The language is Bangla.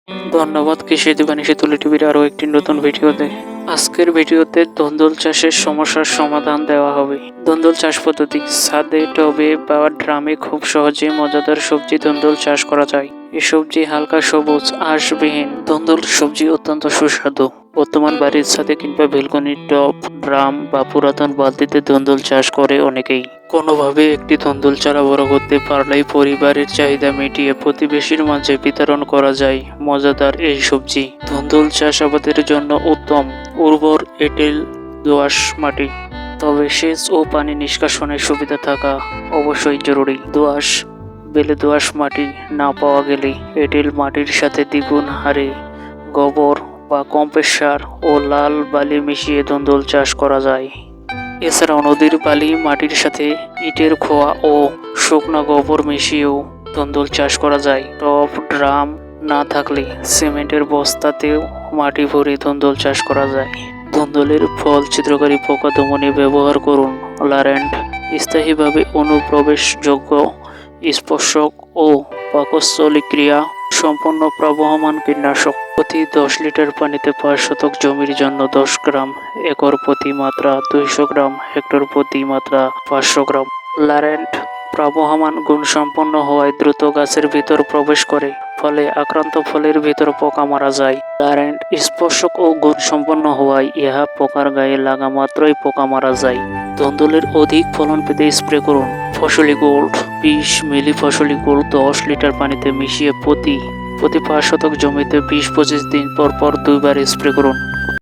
ধন্যবাদ কৃষি দিবানিশী শীতলী টিভির আরও একটি নতুন ভিডিওতে। আজকের ভিডিওতে ধুন্দুল চাষের সমস্যার সমাধান দেওয়া হবে। ধুন্দুল চাষ পদ্ধতি: ছাদে, টবে বা ড্রামে খুব সহজেই মজাদার সবজি ধুন্দুল চাষ করা যায়। এই সবজি হালকা সবুজ, আঁশবিহীন। ধুন্দুল সবজি অত্যন্ত সুস্বাদু। বর্তমান বাড়ির ছাদে কিংবা বেলকনির টব, ড্রাম বা পুরাতন বালতিতে ধুন্দুল চাষ করে অনেকেই। কোনোভাবে একটি ধুন্দুল চারা বড় করতে পারলেই পরিবারের চাহিদা মিটিয়ে প্রতিবেশীর মাঝে বিতরণ করা যায় মজাদার এই সবজি। ধুন্দুল চাষাবাদের জন্য উত্তম উর্বর এঁটেল দোআঁশ মাটি, তবে সেচ ও পানি নিষ্কাশনের সুবিধা থাকা অবশ্যই জরুরি। বেলে দোআঁশ মাটি না পাওয়া গেলে এঁটেল মাটির সাথে দ্বিগুণ হারে গোবর বা কম্পোস্ট সার ও লাল বালি মিশিয়ে ধুন্দুল চাষ করা যায়। এছাড়াও নদীর বালি মাটির সাথে ইটের খোয়া ও শুকনো গোবর মিশিয়েও ধুন্দুল চাষ করা যায়। টব, ড্রাম না থাকলে সিমেন্টের বস্তাতেও মাটি ভরে ধুন্দুল চাষ করা যায়। ধুন্দুলের ফল ছিদ্রকারী পোকা দমনে ব্যবহার করুন লারেন্ট, স্থায়ীভাবে অনুপ্রবেশযোগ্য, স্পর্শক ও পাকস্থলী ক্রিয়া সম্পন্ন প্রবহমান কীটনাশক। প্রতি 10 লিটার পানিতে 5 শতক জমির জন্য 10 গ্রাম, একর প্রতি মাত্রা 200 গ্রাম, হেক্টর প্রতি মাত্রা 500 গ্রাম। লারেন্ট প্রবহমান গুণসম্পন্ন হওয়ায় দ্রুত গাছের ভিতর প্রবেশ করে, ফলে আক্রান্ত ফলের ভিতর পোকা মারা যায়। লারেন্ট স্পর্শক ও গুণসম্পন্ন হওয়ায় ইহা পোকার গায়ে লাগা মাত্রই পোকা মারা যায়। ধুন্দুলের অধিক ফলন পেতে স্প্রে করুন ফসলি গোল্ড। 20 মিলি ফসলি গোল্ড 10 লিটার পানিতে মিশিয়ে প্রতি 5 শতক জমিতে 20-25 দিন পর 2বার স্প্রে করুন।